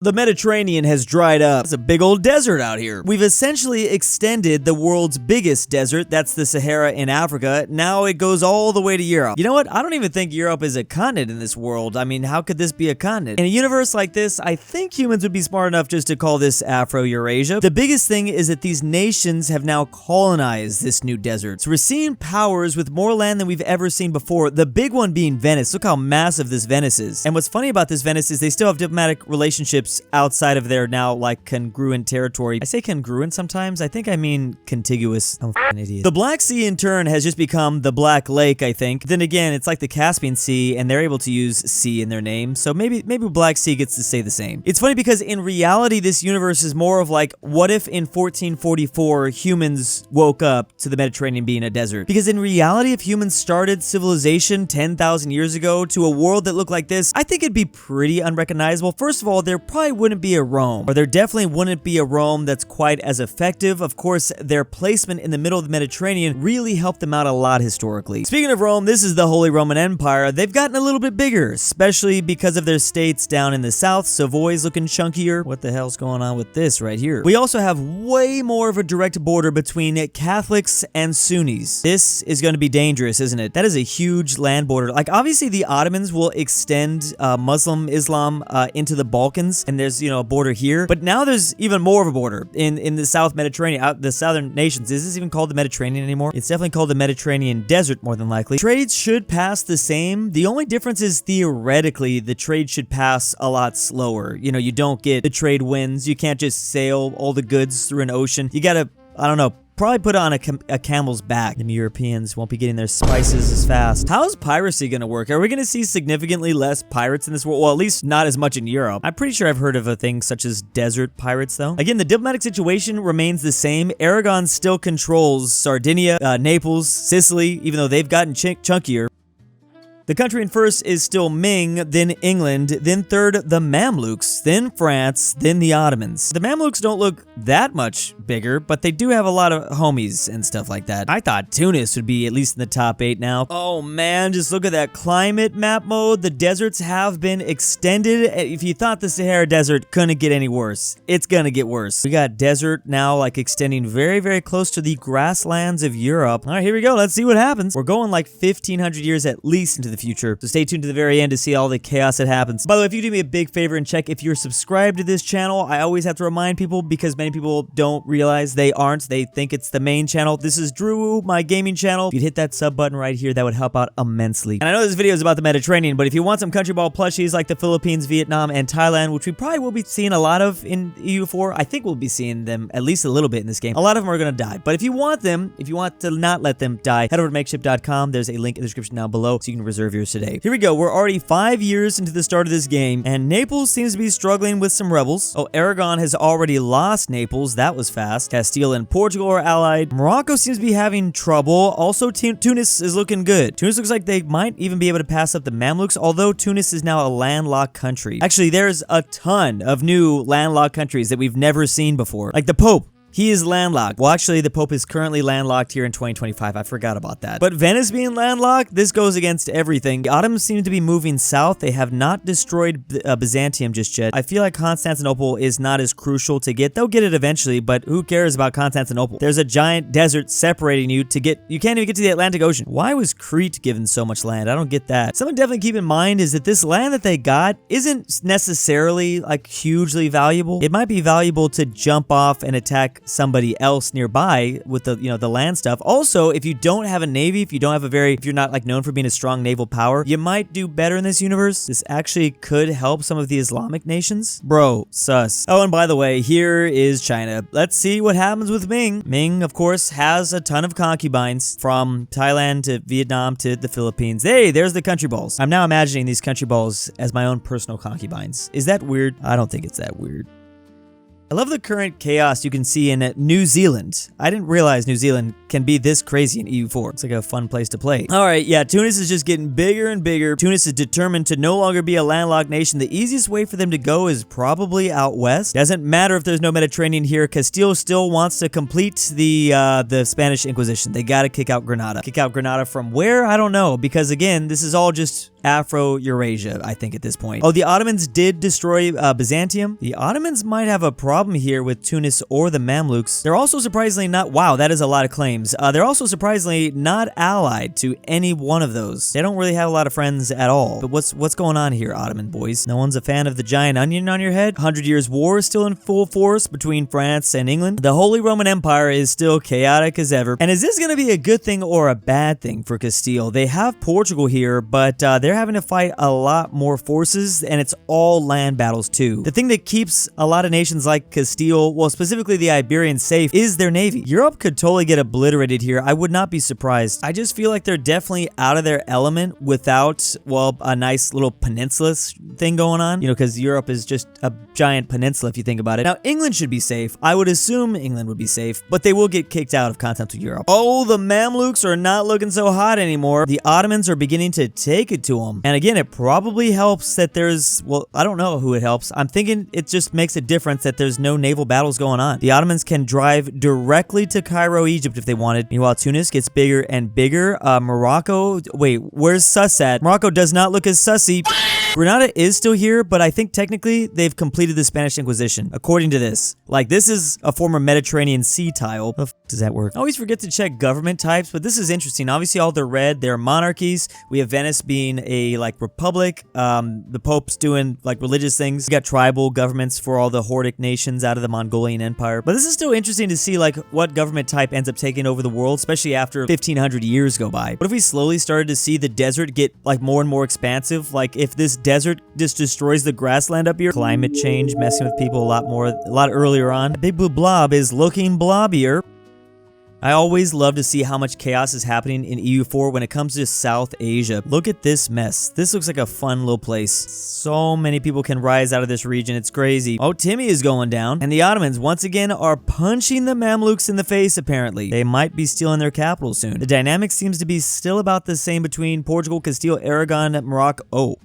The Mediterranean has dried up. It's a big old desert out here. We've essentially extended the world's biggest desert, that's the Sahara in Africa. Now it goes all the way to Europe. You know what? I don't even think Europe is a continent in this world. I mean, how could this be a continent? In a universe like this, I think humans would be smart enough just to call this Afro-Eurasia. The biggest thing is that these nations have now colonized this new desert. So we're seeing powers with more land than we've ever seen before. The big one being Venice. Look how massive this Venice is. And what's funny about this Venice is they still have diplomatic relationships outside of their now like congruent territory. I say congruent sometimes. I think I mean contiguous. I'm an idiot. The Black Sea in turn has just become the Black Lake, I think. Then again, it's like the Caspian Sea and they're able to use sea in their name. So maybe Black Sea gets to say the same. It's funny because in reality, this universe is more of like, what if in 1444 humans woke up to the Mediterranean being a desert? Because in reality, if humans started civilization 10,000 years ago to a world that looked like this, I think it'd be pretty unrecognizable. First of all, there probably wouldn't be a Rome, or there definitely wouldn't be a Rome that's quite as effective. Of course, their placement in the middle of the Mediterranean really helped them out a lot historically. Speaking of Rome, this is the Holy Roman Empire. They've gotten a little bit bigger, especially because of their states down in the south. Savoy's looking chunkier. What the hell's going on with this right here? We also have way more of a direct border between Catholics and Sunnis. This is going to be dangerous, isn't it? That is a huge land border. Like, obviously, the Ottomans will extend Muslim Islam into the Balkans, and there's, you know, a border here. But now there's even more of a border in the South Mediterranean, the southern nations. Is this even called the Mediterranean anymore? It's definitely called the Mediterranean Desert, more than likely. Trades should pass the same. The only difference is theoretically, the trade should pass a lot slower. You know, you don't get the trade winds. You can't just sail all the goods through an ocean. You gotta, I don't know, probably put it on a camel's back. The Europeans won't be getting their spices as fast. How's piracy gonna work? Are we gonna see significantly less pirates in this world? Well, at least not as much in Europe. I'm pretty sure I've heard of a thing such as desert pirates, though. Again, the diplomatic situation remains the same. Aragon still controls Sardinia, Naples, Sicily, even though they've gotten chunkier. The country in first is still Ming, then England, then third the Mamluks, then France, then the Ottomans. The Mamluks don't look that much bigger, but they do have a lot of homies and stuff like that. I thought Tunis would be at least in the top 8 now. Oh man, just look at that climate map mode. The deserts have been extended. If you thought the Sahara Desert couldn't get any worse, it's gonna get worse. We got desert now like extending very, very close to the grasslands of Europe. All right, here we go. Let's see what happens. We're going like 1,500 years at least into the future. So stay tuned to the very end to see all the chaos that happens. By the way, if you do me a big favor and check if you're subscribed to this channel, I always have to remind people because many people don't realize they aren't. They think it's the main channel. This is DruuuWu, my gaming channel. If you'd hit that sub button right here, that would help out immensely. And I know this video is about the Mediterranean, but if you want some country ball plushies like the Philippines, Vietnam, and Thailand, which we probably will be seeing a lot of in EU4, I think we'll be seeing them at least a little bit in this game. A lot of them are going to die. But if you want them, if you want to not let them die, head over to makeship.com. There's a link in the description down below so you can reserve yours today. Here we go. We're already 5 years into the start of this game, and Naples seems to be struggling with some rebels. Oh, Aragon has already lost Naples. That was fast. Castile and Portugal are allied. Morocco seems to be having trouble. Also, Tunis is looking good. Tunis looks like they might even be able to pass up the Mamluks, although Tunis is now a landlocked country. Actually, there's a ton of new landlocked countries that we've never seen before. Like the Pope. He is landlocked. Well, actually, the Pope is currently landlocked here in 2025. I forgot about that. But Venice being landlocked, this goes against everything. The Ottomans seem to be moving south. They have not destroyed Byzantium just yet. I feel like Constantinople is not as crucial to get. They'll get it eventually, but who cares about Constantinople? There's a giant desert separating you to get... You can't even get to the Atlantic Ocean. Why was Crete given so much land? I don't get that. Something definitely keep in mind is that this land that they got isn't necessarily like hugely valuable. It might be valuable to jump off and attack somebody else nearby with the, you know, the land stuff. Also, if you don't have a navy, if you're not like known for being a strong naval power, you might do better in this universe. This actually could help some of the Islamic nations. Bro, sus. Oh, and by the way, here is China. Let's see what happens with Ming. Ming, of course, has a ton of concubines from Thailand to Vietnam to the Philippines. Hey, there's the country balls. I'm now imagining these country balls as my own personal concubines. Is that weird? I don't think it's that weird. I love the current chaos you can see in New Zealand. I didn't realize New Zealand can be this crazy in EU4. It's like a fun place to play. All right, yeah, Tunis is just getting bigger and bigger. Tunis is determined to no longer be a landlocked nation. The easiest way for them to go is probably out west. Doesn't matter if there's no Mediterranean here. Castile still wants to complete the Spanish Inquisition. They gotta kick out Granada. Kick out Granada from where? I don't know, because again, this is all just Afro-Eurasia, I think, at this point. Oh, the Ottomans did destroy Byzantium. The Ottomans might have a problem here with Tunis or the Mamluks. They're also surprisingly not, wow, that is a lot of claims. They're also surprisingly not allied to any one of those. They don't really have a lot of friends at all. But what's going on here, Ottoman boys? No one's a fan of the giant onion on your head? 100 Years' War is still in full force between France and England. The Holy Roman Empire is still chaotic as ever. And is this going to be a good thing or a bad thing for Castile? They have Portugal here, but they're having to fight a lot more forces, and it's all land battles too. The thing that keeps a lot of nations like Castile, well, specifically the Iberians, safe is their navy. Europe could totally get obliterated here. I would not be surprised. I just feel like they're definitely out of their element without, well, a nice little peninsula thing going on, you know, because Europe is just a giant peninsula if you think about it. Now, England should be safe. I would assume England would be safe, but they will get kicked out of continental Europe. Oh, the Mamluks are not looking so hot anymore. The Ottomans are beginning to take it to them. And again, it probably helps that there's, well, I don't know who it helps. I'm thinking it just makes a difference that there's no naval battles going on. The Ottomans can drive directly to Cairo, Egypt if they wanted. Meanwhile, Tunis gets bigger and bigger. Morocco, wait, where's Sus at? Morocco does not look as sussy. Granada is still here, but I think technically they've completed the Spanish Inquisition, according to this. Like, this is a former Mediterranean Sea tile. How does that work? I always forget to check government types, but this is interesting. Obviously, all they're red. They're monarchies. We have Venice being a, like, republic. The Pope's doing, like, religious things. We got tribal governments for all the Hordic nations out of the Mongolian Empire. But this is still interesting to see, like, what government type ends up taking over the world, especially after 1,500 years go by. What if we slowly started to see the desert get, like, more and more expansive? Like, if this desert just destroys the grassland up here. Climate change messing with people a lot earlier on. Big Blue Blob is looking blobbier. I always love to see how much chaos is happening in EU4 when it comes to South Asia. Look at this mess. This looks like a fun little place. So many people can rise out of this region. It's crazy. Oh, Timmy is going down. And the Ottomans, once again, are punching the Mamluks in the face, apparently. They might be stealing their capital soon. The dynamic seems to be still about the same between Portugal, Castile, Aragon, Morocco. Oh.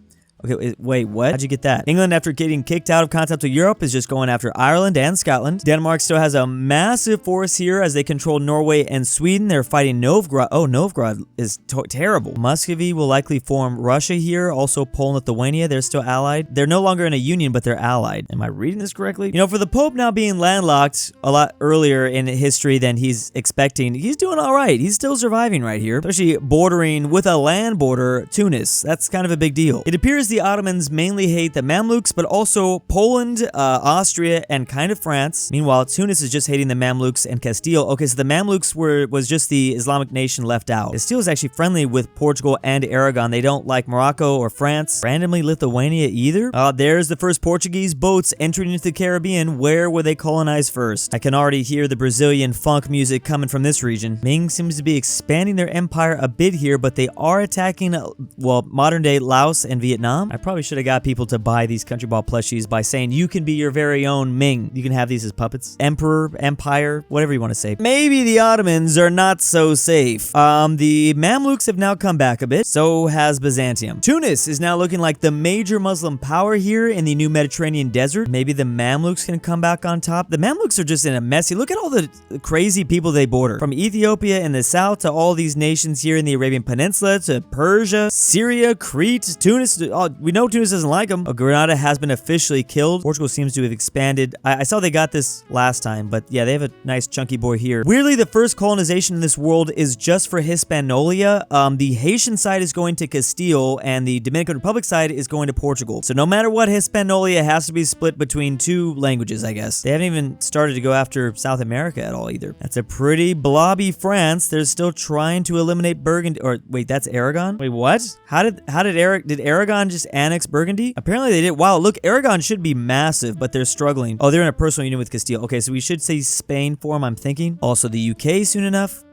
Okay, wait, what? How'd you get that? England, after getting kicked out of continental Europe, is just going after Ireland and Scotland. Denmark still has a massive force here as they control Norway and Sweden. They're fighting Novgorod. Oh, Novgorod is terrible. Muscovy will likely form Russia here. Also, Poland, Lithuania, they're still allied. They're no longer in a union, but they're allied. Am I reading this correctly? You know, for the Pope now being landlocked a lot earlier in history than he's expecting, he's doing all right. He's still surviving right here, especially bordering with a land border, Tunis. That's kind of a big deal. It appears the Ottomans mainly hate the Mamluks, but also Poland, Austria, and kind of France. Meanwhile, Tunis is just hating the Mamluks and Castile. Okay, so the Mamluks was just the Islamic nation left out. Castile is actually friendly with Portugal and Aragon. They don't like Morocco or France. Randomly Lithuania either. There's the first Portuguese boats entering into the Caribbean. Where were they colonized first? I can already hear the Brazilian funk music coming from this region. Ming seems to be expanding their empire a bit here, but they are attacking, well, modern-day Laos and Vietnam. I probably should have got people to buy these Country Ball plushies by saying you can be your very own Ming. You can have these as puppets. Emperor, Empire, whatever you want to say. Maybe the Ottomans are not so safe. The Mamluks have now come back a bit. So has Byzantium. Tunis is now looking like the major Muslim power here in the new Mediterranean desert. Maybe the Mamluks can come back on top. The Mamluks are just in a messy. Look at all the crazy people they border. From Ethiopia in the south to all these nations here in the Arabian Peninsula to Persia, Syria, Crete, Tunis. We know Tunis doesn't like them. Granada has been officially killed. Portugal seems to have expanded. I saw they got this last time, but yeah, they have a nice chunky boy here. Weirdly, the first colonization in this world is just for Hispaniola. The Haitian side is going to Castile, and the Dominican Republic side is going to Portugal. So no matter what, Hispaniola has to be split between two languages, I guess. They haven't even started to go after South America at all either. That's a pretty blobby France. They're still trying to eliminate Burgundy. Or wait, that's Aragon? Wait, what? Did Aragon just annex Burgundy? Apparently they did. Wow, look, Aragon should be massive, but they're struggling. Oh, they're in a personal union with Castile. Okay, so we should say Spain for them, I'm thinking. Also the UK soon enough.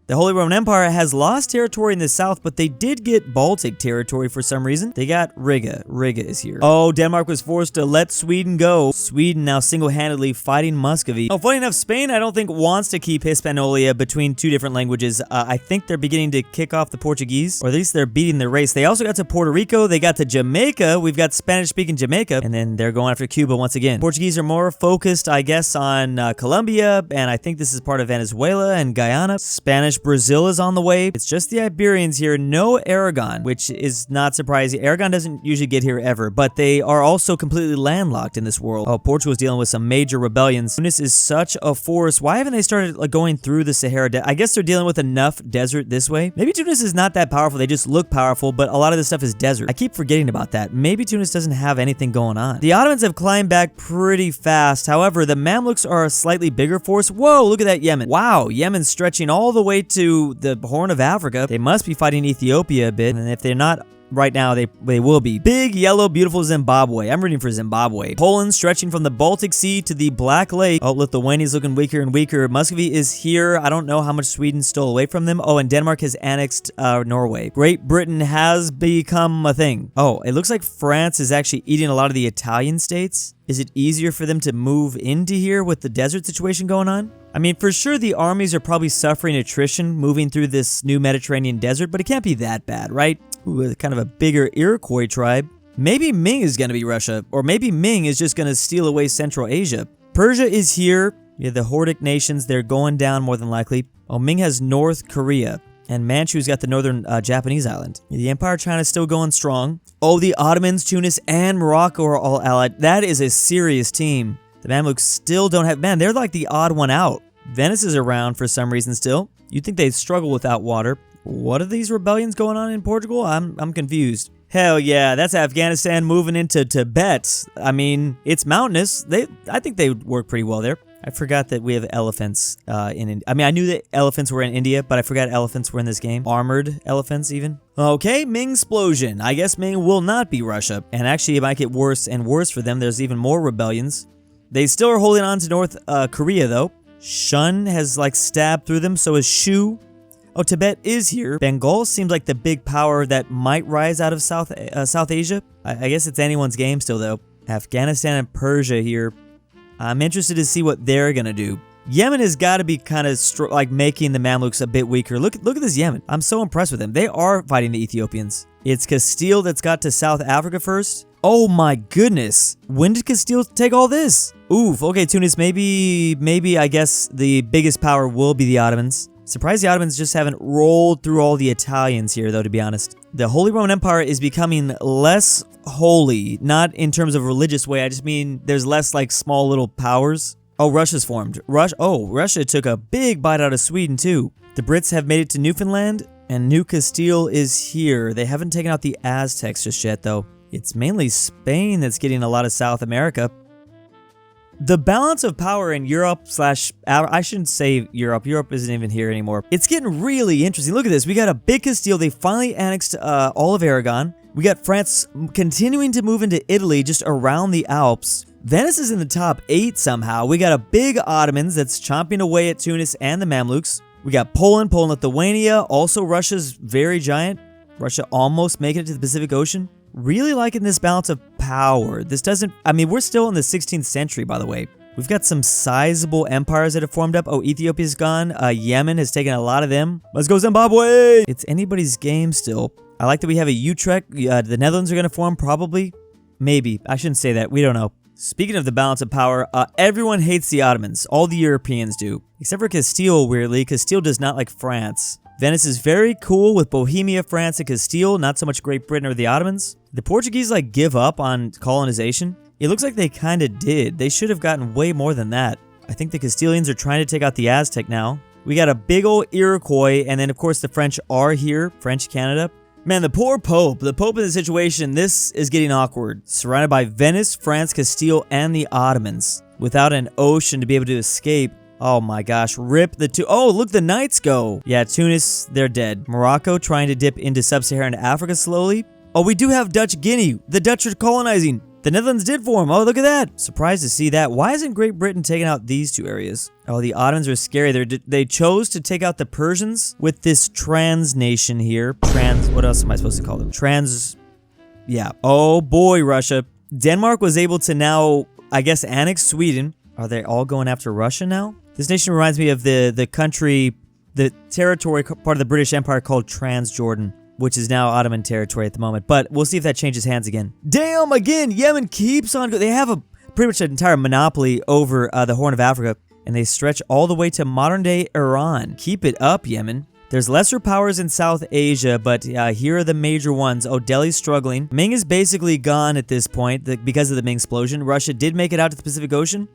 The Holy Roman Empire has lost territory in the south, but they did get Baltic territory for some reason. They got Riga. Riga is here. Oh, Denmark was forced to let Sweden go. Sweden now single-handedly fighting Muscovy. Oh, funny enough, Spain, I don't think wants to keep Hispaniola between two different languages. I think they're beginning to kick off the Portuguese, or at least they're beating the race. They also got to Puerto Rico. They got to Jamaica. We've got Spanish-speaking Jamaica, and then they're going after Cuba once again. Portuguese are more focused, I guess, on Colombia, and I think this is part of Venezuela and Guyana. Spanish course, Brazil is on the way. It's just the Iberians here. No Aragon, which is not surprising. Aragon doesn't usually get here ever, but they are also completely landlocked in this world. Oh, Portugal is dealing with some major rebellions. Tunis is such a force. Why haven't they started like going through the Sahara? I guess they're dealing with enough desert this way. Maybe Tunis is not that powerful. They just look powerful, but a lot of this stuff is desert. I keep forgetting about that. Maybe Tunis doesn't have anything going on. The Ottomans have climbed back pretty fast. However, the Mamluks are a slightly bigger force. Whoa, look at that Yemen. Wow, Yemen's stretching all the way to the Horn of Africa. They must be fighting Ethiopia a bit, and if they're not right now, they will be. Big, yellow, beautiful Zimbabwe. I'm rooting for Zimbabwe. Poland stretching from the Baltic Sea to the Black Lake. Oh, Lithuania's looking weaker and weaker. Muscovy is here. I don't know how much Sweden stole away from them. Oh, and Denmark has annexed Norway. Great Britain has become a thing. Oh, it looks like France is actually eating a lot of the Italian states. Is it easier for them to move into here with the desert situation going on? I mean, for sure the armies are probably suffering attrition moving through this new Mediterranean desert, but it can't be that bad, right? Ooh, kind of a bigger Iroquois tribe. Maybe Ming is going to be Russia, or maybe Ming is just going to steal away Central Asia. Persia is here. Yeah, the Hordic nations, they're going down more than likely. Oh, Ming has North Korea, and Manchu's got the northern Japanese island. The Empire of China is still going strong. Oh, the Ottomans, Tunis, and Morocco are all allied. That is a serious team. The Mamluks still don't have... Man, they're like the odd one out. Venice is around for some reason still. You'd think they'd struggle without water. What are these rebellions going on in Portugal? I'm confused. Hell yeah, that's Afghanistan moving into Tibet. I mean, it's mountainous. I think they would work pretty well there. I forgot that we have elephants I mean, I knew that elephants were in India, but I forgot elephants were in this game. Armored elephants, even. Okay, Ming explosion. I guess Ming will not be Russia. And actually, it might get worse and worse for them. There's even more rebellions. They still are holding on to North Korea, though. Shun has, like, stabbed through them. So is Shu. Oh, Tibet is here. Bengal seems like the big power that might rise out of South Asia. I guess it's anyone's game still, though. Afghanistan and Persia here. I'm interested to see what they're gonna do. Yemen has got to be kind of like making the Mamluks a bit weaker. Look at this Yemen. I'm so impressed with them. They are fighting the Ethiopians. It's Castile that's got to South Africa first. Oh my goodness. When did Castile take all this? Oof. Okay, Tunis. Maybe I guess the biggest power will be the Ottomans. Surprised the Ottomans just haven't rolled through all the Italians here, though, to be honest. The Holy Roman Empire is becoming less holy, not in terms of religious way. I just mean there's less, like, small little powers. Oh, Russia's formed. Russia took a big bite out of Sweden, too. The Brits have made it to Newfoundland, and New Castile is here. They haven't taken out the Aztecs just yet, though. It's mainly Spain that's getting a lot of South America. The balance of power in Europe I shouldn't say Europe. Europe isn't even here anymore. It's getting really interesting. Look at this. We got a big Castile. They finally annexed all of Aragon. We got France continuing to move into Italy just around the Alps. Venice is in the top 8 somehow. We got a big Ottomans that's chomping away at Tunis and the Mamluks. We got Poland, Lithuania. Also, Russia's very giant. Russia almost making it to the Pacific Ocean. Really liking this balance of power. This doesn't... I mean, we're still in the 16th century, by the way. We've got some sizable empires that have formed up. Oh, Ethiopia's gone. Yemen has taken a lot of them. Let's go Zimbabwe! It's anybody's game still. I like that we have a Utrecht. The Netherlands are going to form, probably. Maybe. I shouldn't say that. We don't know. Speaking of the balance of power, everyone hates the Ottomans. All the Europeans do. Except for Castile, weirdly. Castile does not like France. Venice is very cool with Bohemia, France, and Castile. Not so much Great Britain or the Ottomans. The Portuguese, like, give up on colonization. It looks like they kind of did. They should have gotten way more than that. I think the Castilians are trying to take out the Aztec now. We got a big old Iroquois, and then, of course, the French are here. French Canada. Man, the poor Pope. The Pope in the situation, this is getting awkward. Surrounded by Venice, France, Castile, and the Ottomans. Without an ocean to be able to escape. Oh my gosh, rip the two. Oh, look, the Knights go. Yeah, Tunis, they're dead. Morocco trying to dip into sub-Saharan Africa slowly. Oh, we do have Dutch Guinea. The Dutch are colonizing. The Netherlands did form. Oh, look at that. Surprised to see that. Why isn't Great Britain taking out these two areas? Oh, the Ottomans are scary. They chose to take out the Persians with this trans nation here. What else am I supposed to call them? Yeah. Oh boy, Russia. Denmark was able to now, I guess, annex Sweden. Are they all going after Russia now? This nation reminds me of the territory part of the British Empire called Transjordan, which is now Ottoman territory at the moment. But we'll see if that changes hands again. Damn, again, Yemen keeps on going. They have pretty much an entire monopoly over the Horn of Africa. and they stretch all the way to modern-day Iran. Keep it up, Yemen. There's lesser powers in South Asia, but here are the major ones. Oh, Delhi's struggling. Ming is basically gone at this point because of the Ming explosion. Russia did make it out to the Pacific Ocean.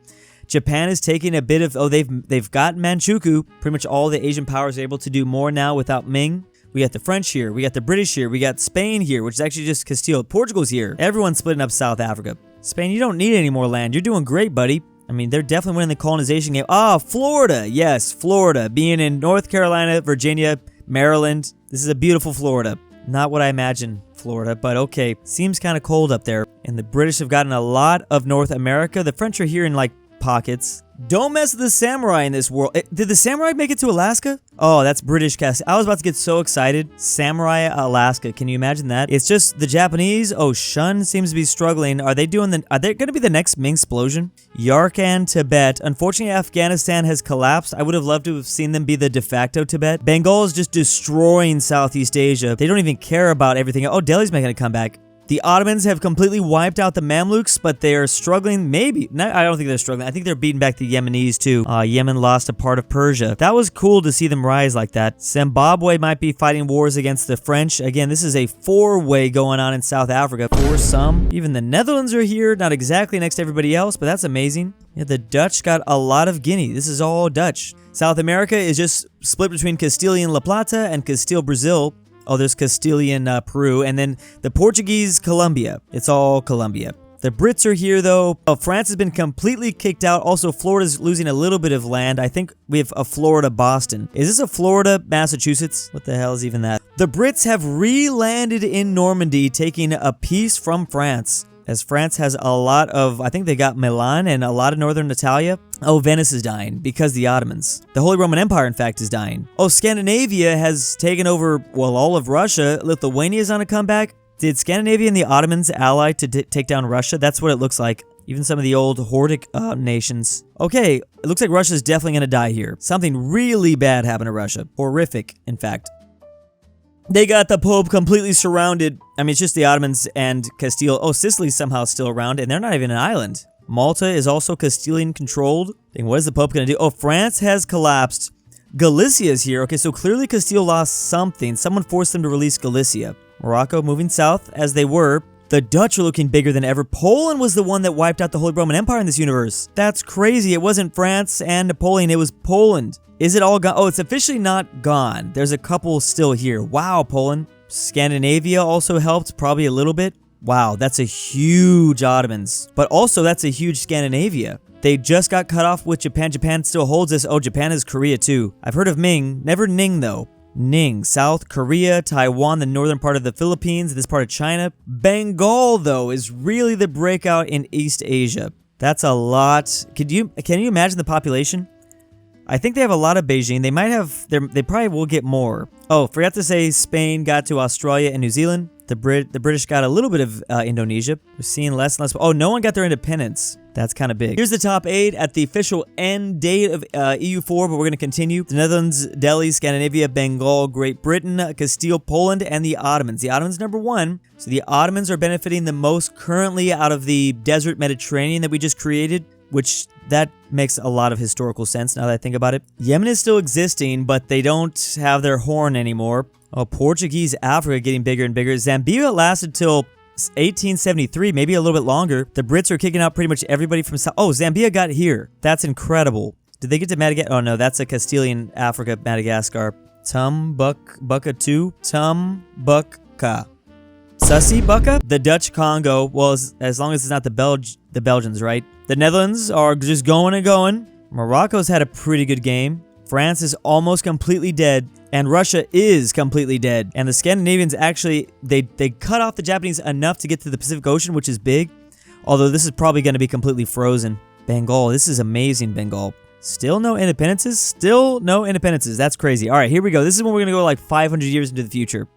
Japan is taking a bit of... Oh, they've got Manchukuo. Pretty much all the Asian powers are able to do more now without Ming. We got the French here. We got the British here. We got Spain here, which is actually just Castile. Portugal's here. Everyone's splitting up South Africa. Spain, you don't need any more land. You're doing great, buddy. I mean, they're definitely winning the colonization game. Ah, Florida. Yes, Florida. Being in North Carolina, Virginia, Maryland. This is a beautiful Florida. Not what I imagine Florida, but okay. Seems kind of cold up there. And the British have gotten a lot of North America. The French are here in like pockets. Don't mess with the samurai in this world. Did the samurai make it to Alaska? Oh, that's British cast. I was about to get so excited. Samurai Alaska. Can you imagine that? It's just the Japanese. Oh, Shun seems to be struggling. Are they going to be the next Ming explosion? Yarkand, Tibet. Unfortunately, Afghanistan has collapsed. I would have loved to have seen them be the de facto Tibet. Bengal is just destroying Southeast Asia. They don't even care about everything. Oh, Delhi's making a comeback. The Ottomans have completely wiped out the Mamluks, but they are struggling. Maybe. No, I don't think they're struggling. I think they're beating back the Yemenis, too. Yemen lost a part of Persia. That was cool to see them rise like that. Zimbabwe might be fighting wars against the French. Again, this is a four-way going on in South Africa for some. Even the Netherlands are here. Not exactly next to everybody else, but that's amazing. Yeah, the Dutch got a lot of Guinea. This is all Dutch. South America is just split between Castilian La Plata and Castile, Brazil. Oh, there's Castilian Peru, and then the Portuguese Colombia. It's all Colombia. The Brits are here, though. Oh, France has been completely kicked out. Also, Florida's losing a little bit of land. I think we have a Florida Boston. Is this a Florida Massachusetts? What the hell is even that? The Brits have re-landed in Normandy, taking a piece from France. As France has a lot of, I think they got Milan and a lot of northern Italia. Oh, Venice is dying because the Ottomans. The Holy Roman Empire, in fact, is dying. Oh, Scandinavia has taken over, well, all of Russia. Lithuania's on a comeback. Did Scandinavia and the Ottomans ally to take down Russia? That's what it looks like. Even some of the old Hordic nations. Okay, it looks like Russia's definitely going to die here. Something really bad happened to Russia. Horrific, in fact. They got the Pope completely surrounded. I mean, it's just the Ottomans and Castile. Oh, Sicily's somehow still around, and they're not even an island. Malta is also Castilian-controlled. What is the Pope going to do? Oh, France has collapsed. Galicia's here. Okay, so clearly Castile lost something. Someone forced them to release Galicia. Morocco moving south, as they were. The Dutch are looking bigger than ever. Poland was the one that wiped out the Holy Roman Empire in this universe. That's crazy. It wasn't France and Napoleon. It was Poland. Is it all gone? Oh, it's officially not gone. There's a couple still here. Wow, Poland. Scandinavia also helped, probably a little bit. Wow, that's a huge Ottomans. But also, that's a huge Scandinavia. They just got cut off with Japan. Japan still holds this. Oh, Japan is Korea too. I've heard of Ming. Never Ning, though. Ning, South Korea, Taiwan, the northern part of the Philippines, this part of China. Bengal, though, is really the breakout in East Asia. That's a lot. Can you imagine the population? I think they have a lot of Beijing. They might have, they probably will get more. Oh, forgot to say Spain got to Australia and New Zealand. The British got a little bit of Indonesia. We're seeing less and less. Oh, no one got their independence. That's kind of big. Here's the top 8 at the official end date of EU4, but we're going to continue. The Netherlands, Delhi, Scandinavia, Bengal, Great Britain, Castile, Poland, and the Ottomans. The Ottomans number 1. So the Ottomans are benefiting the most currently out of the desert Mediterranean that we just created, which that makes a lot of historical sense now that I think about it. Yemen is still existing, but they don't have their horn anymore. Oh, Portuguese Africa getting bigger and bigger. Zambia lasted till 1873, maybe a little bit longer. The Brits are kicking out pretty much everybody from South. Oh, Zambia got here. That's incredible. Did they get to Madagascar? Oh, no, that's a Castilian Africa, Madagascar. Tumbuktu. Tumbukka. Sussy-Bucka? The Dutch Congo. Well, as long as it's not the Belgians, right? The Netherlands are just going and going. Morocco's had a pretty good game. France is almost completely dead. And Russia is completely dead. And the Scandinavians actually, they cut off the Japanese enough to get to the Pacific Ocean, which is big. Although this is probably going to be completely frozen. Bengal, this is amazing, Bengal. Still no independences? Still no independences. That's crazy. All right, here we go. This is when we're going to go like 500 years into the future.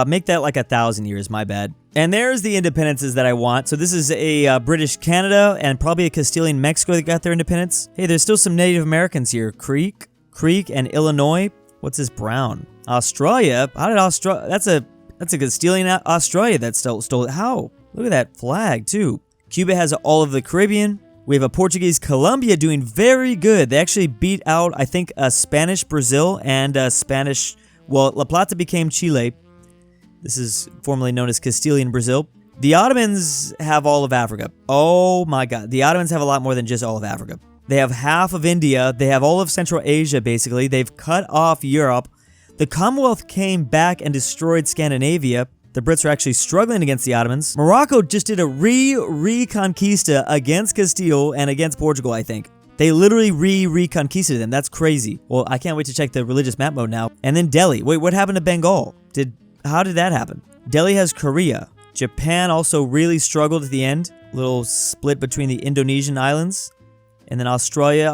Make that like 1,000 years, my bad. And there's the independences that I want. So this is a British Canada and probably a Castilian Mexico that got their independence. Hey, there's still some Native Americans here. Creek, and Illinois. What's this brown? Australia? How did Australia? That's a Castilian Australia that stole it. How? Look at that flag too. Cuba has all of the Caribbean, We have a Portuguese Colombia doing very good. They actually beat out, I think, a Spanish Brazil and a Spanish... Well, La Plata became Chile. This is formerly known as Castilian Brazil. The Ottomans have all of Africa. Oh my god. The Ottomans have a lot more than just all of Africa. They have half of India. They have all of Central Asia, basically. They've cut off Europe. The Commonwealth came back and destroyed Scandinavia. The Brits are actually struggling against the Ottomans. Morocco just did a reconquista against Castile and against Portugal, I think. They literally reconquisted them. That's crazy. Well, I can't wait to check the religious map mode now. And then Delhi. Wait, what happened to Bengal? How did that happen? Delhi has Korea. Japan also really struggled at the end. Little split between the Indonesian islands. And then Australia,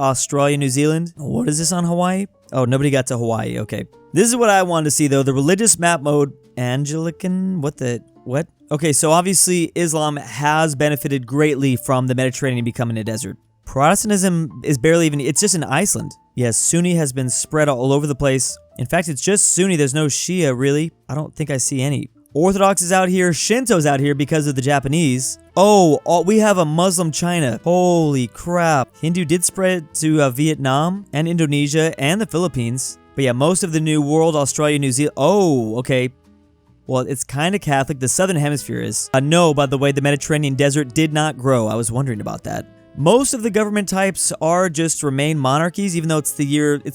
New Zealand. What is this on Hawaii? Oh, nobody got to Hawaii. Okay. This is what I wanted to see, though. The religious map mode. Anglican? What? Okay, so obviously Islam has benefited greatly from the Mediterranean becoming a desert. Protestantism is barely even... It's just in Iceland. Yes, Sunni has been spread all over the place. In fact, it's just Sunni. There's no Shia, really. I don't think I see any. Orthodox is out here. Shinto's out here because of the Japanese. Oh, we have a Muslim China. Holy crap. Hindu did spread to Vietnam and Indonesia and the Philippines. But yeah, most of the New World, Australia, New Zealand... Oh, okay. Well, it's kind of Catholic. The Southern Hemisphere is. No, by the way, the Mediterranean desert did not grow. I was wondering about that. Most of the government types are just remain monarchies, even though it's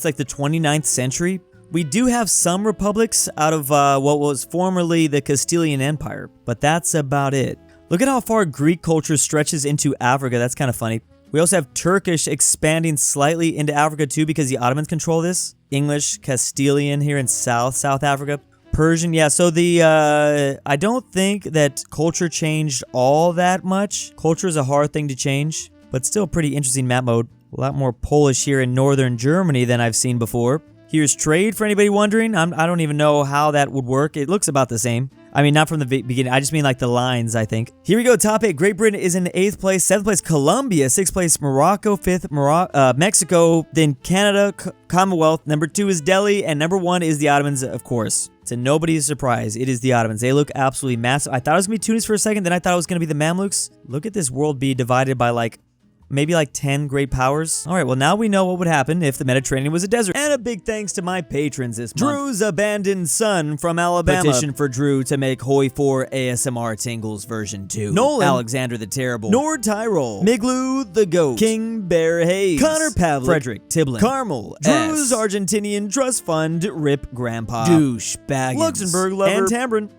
like the 29th century. We do have some republics out of what was formerly the Castilian Empire, but that's about it. Look at how far Greek culture stretches into Africa. That's kind of funny. We also have Turkish expanding slightly into Africa too because the Ottomans control this. English, Castilian here in South Africa. Persian, yeah, so I don't think that culture changed all that much. Culture is a hard thing to change. But still pretty interesting map mode. A lot more Polish here in northern Germany than I've seen before. Here's trade for anybody wondering. I don't even know how that would work. It looks about the same. I mean, not from the beginning. I just mean like the lines, I think. Here we go. Top 8. Great Britain is in 8th place. 7th place, Colombia. 6th place, Morocco. 5th, Mexico. Then Canada, Commonwealth. Number 2 is Delhi. And number 1 is the Ottomans, of course. To nobody's surprise, it is the Ottomans. They look absolutely massive. I thought it was going to be Tunis for a second. Then I thought it was going to be the Mamluks. Look at this world be divided by maybe 10 great powers. All right, well, now we know what would happen if the Mediterranean was a desert. And a big thanks to my patrons this month. Drew's abandoned son from Alabama. Petition for Drew to make Hoi 4 ASMR Tingles version 2. Nolan. Alexander the Terrible. Nord Tyrol. Miglu the Goat. King Bear Hayes. Connor Pavlik. Frederick Tiblin. Carmel. Drew's Argentinian Trust Fund. Rip Grandpa. Douche Baggins. Luxembourg Lover. And Tambrin.